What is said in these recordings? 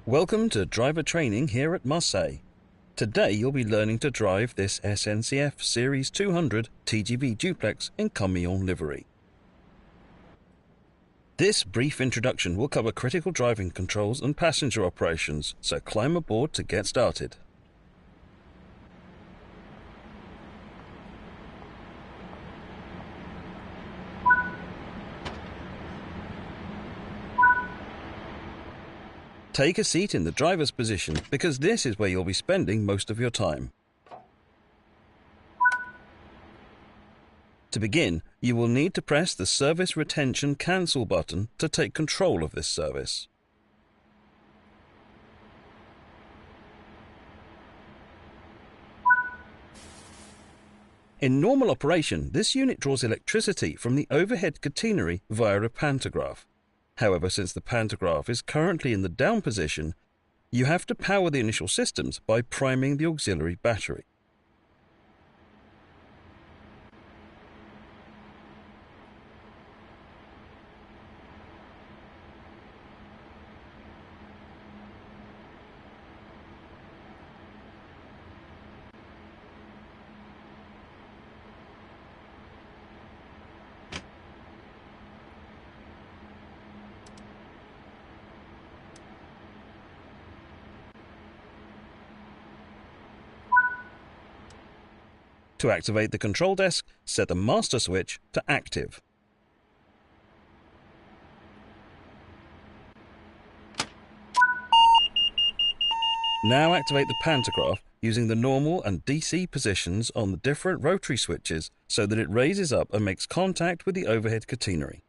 Welcome to driver training here at Marseille. Today you'll be learning to drive this SNCF Series 200 TGV Duplex in camion livery. This brief introduction will cover critical driving controls and passenger operations, so climb aboard to get started. Take a seat in the driver's position because this is where you'll be spending most of your time. To begin, you will need to press the Service Retention Cancel button to take control of this service. In normal operation, this unit draws electricity from the overhead catenary via a pantograph. However, since the pantograph is currently in the down position, you have to power the initial systems by priming the auxiliary battery. To activate the control desk, set the master switch to active. Now activate the pantograph using the normal and DC positions on the different rotary switches so that it raises up and makes contact with the overhead catenary.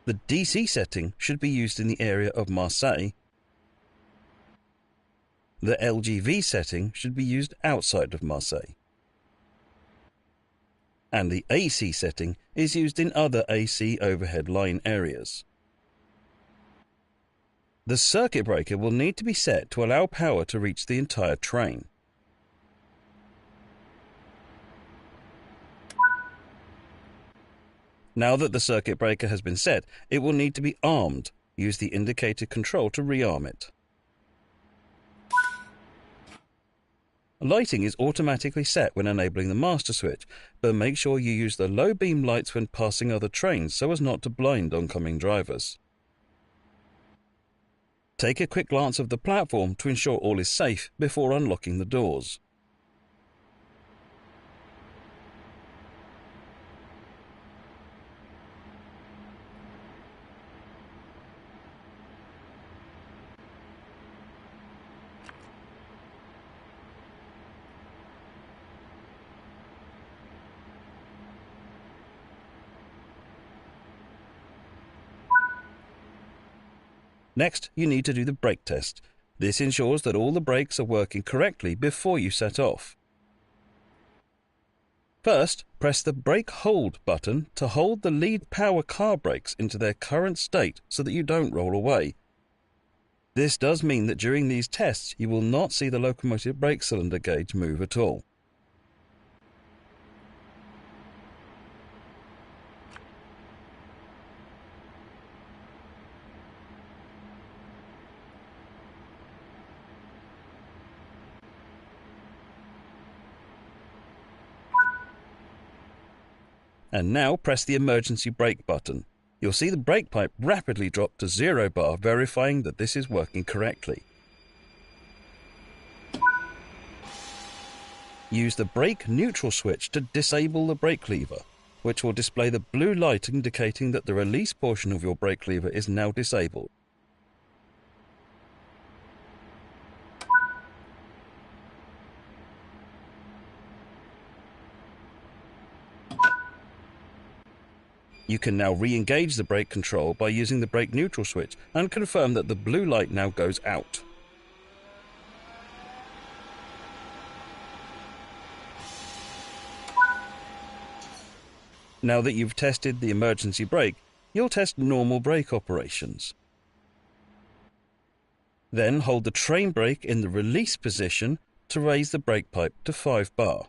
The DC setting should be used in the area of Marseille. The LGV setting should be used outside of Marseille. And the AC setting is used in other AC overhead line areas. The circuit breaker will need to be set to allow power to reach the entire train. Now that the circuit breaker has been set, it will need to be armed. Use the indicated control to rearm it. Lighting is automatically set when enabling the master switch, but make sure you use the low beam lights when passing other trains so as not to blind oncoming drivers. Take a quick glance of the platform to ensure all is safe before unlocking the doors. Next, you need to do the brake test. This ensures that all the brakes are working correctly before you set off. First, press the brake hold button to hold the lead power car brakes into their current state so that you don't roll away. This does mean that during these tests you will not see the locomotive brake cylinder gauge move at all. And now press the emergency brake button. You'll see the brake pipe rapidly drop to 0 bar, verifying that this is working correctly. Use the brake neutral switch to disable the brake lever, which will display the blue light indicating that the release portion of your brake lever is now disabled. You can now re-engage the brake control by using the brake neutral switch and confirm that the blue light now goes out. Now that you've tested the emergency brake, you'll test normal brake operations. Then hold the train brake in the release position to raise the brake pipe to 5 bar.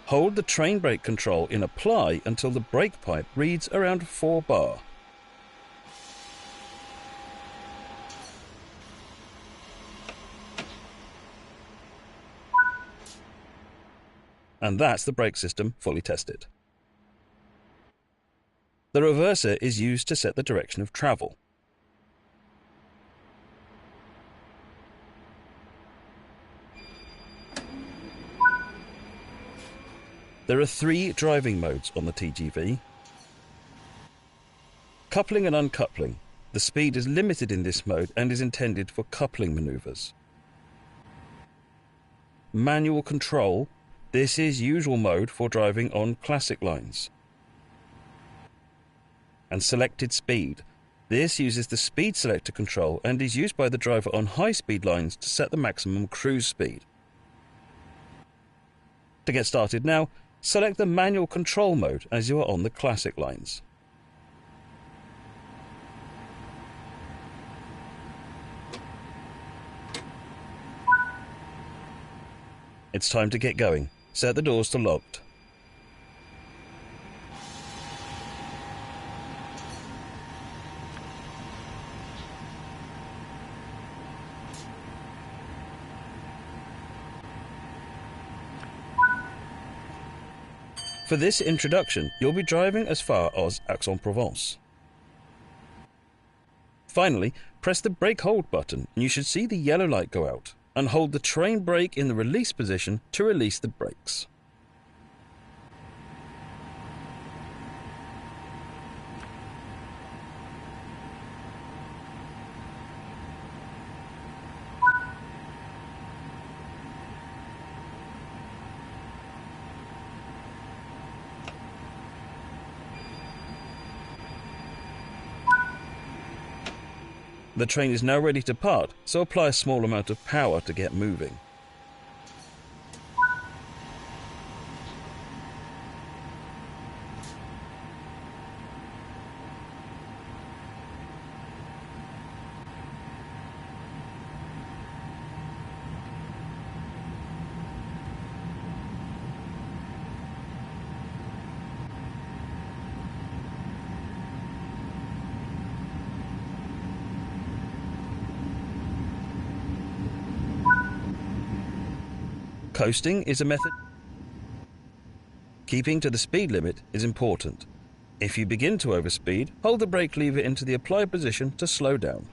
Hold the train brake control in apply until the brake pipe reads around 4 bar. And that's the brake system fully tested. The reverser is used to set the direction of travel. There are 3 driving modes on the TGV. Coupling and uncoupling. The speed is limited in this mode and is intended for coupling manoeuvres. Manual control. This is usual mode for driving on classic lines. And selected speed. This uses the speed selector control and is used by the driver on high-speed lines to set the maximum cruise speed. To get started now, select the manual control mode as you are on the classic lines. It's time to get going. Set the doors to locked. For this introduction, you'll be driving as far as Aix-en-Provence. Finally, press the brake hold button and you should see the yellow light go out, and hold the train brake in the release position to release the brakes. The train is now ready to part, so apply a small amount of power to get moving. Coasting is a method. Keeping to the speed limit is important. If you begin to overspeed, hold the brake lever into the apply position to slow down.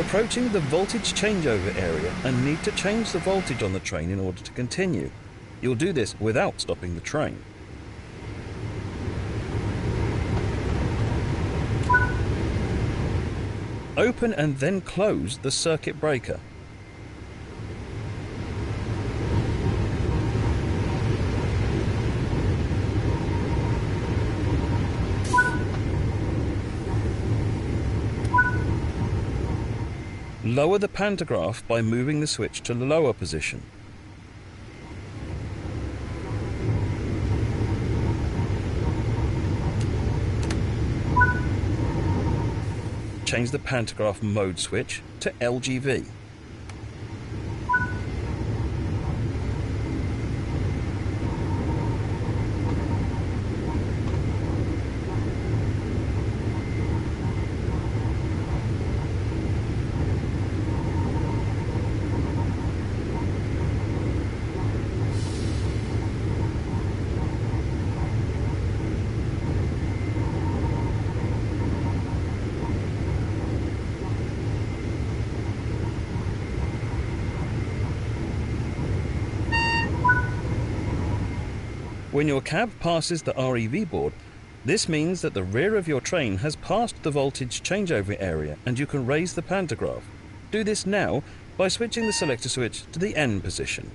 You're approaching the voltage changeover area and need to change the voltage on the train in order to continue. You'll do this without stopping the train. Open and then close the circuit breaker. Lower the pantograph by moving the switch to the lower position. Change the pantograph mode switch to LGV. When your cab passes the REV board, this means that the rear of your train has passed the voltage changeover area and you can raise the pantograph. Do this now by switching the selector switch to the N position.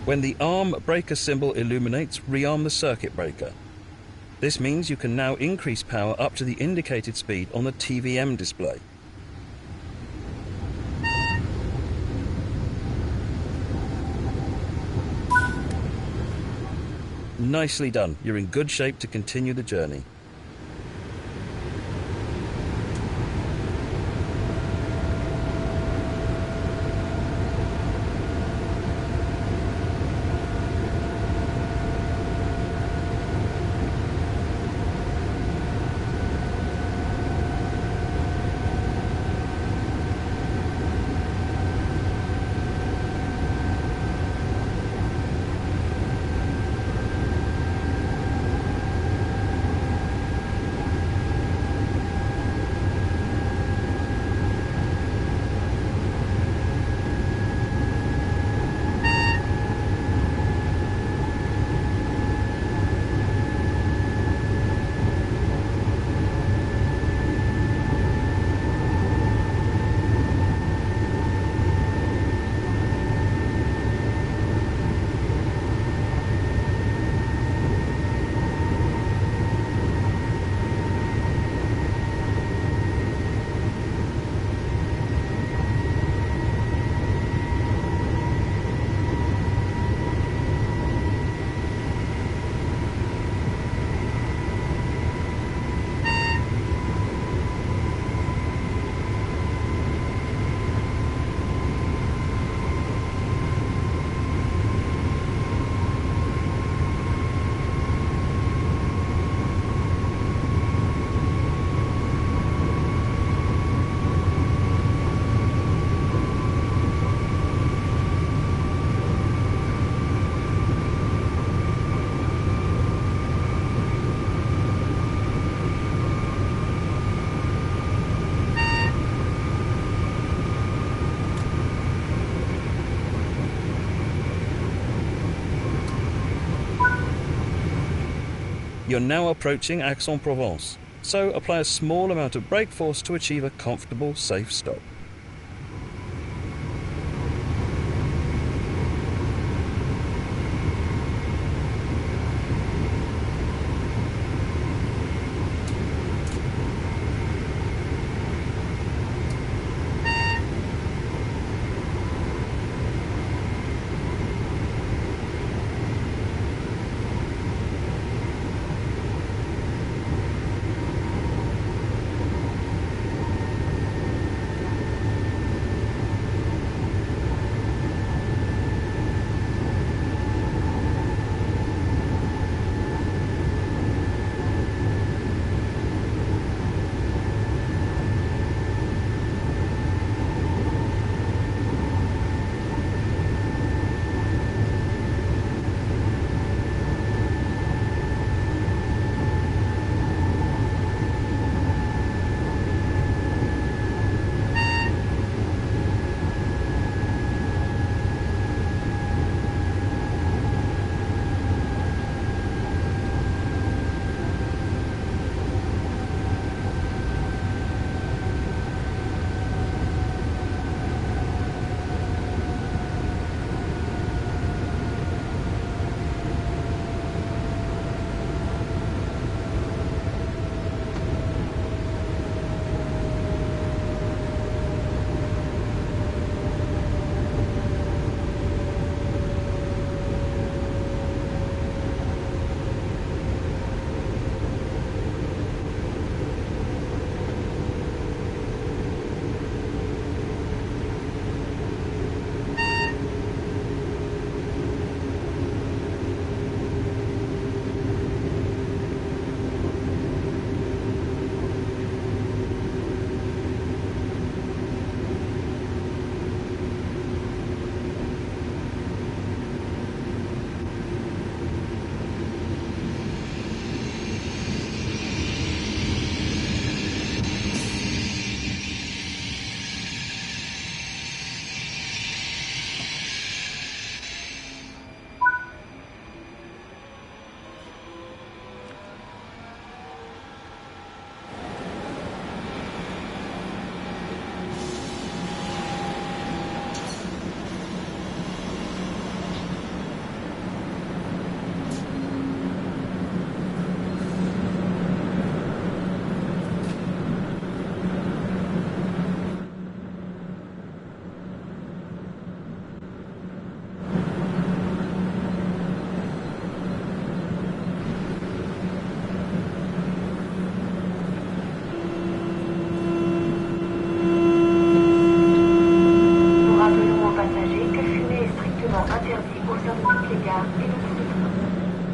When the arm breaker symbol illuminates, rearm the circuit breaker. This means you can now increase power up to the indicated speed on the TVM display. Nicely done. You're in good shape to continue the journey. You're now approaching Aix-en-Provence, so apply a small amount of brake force to achieve a comfortable, safe stop.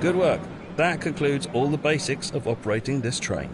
Good work. That concludes all the basics of operating this train.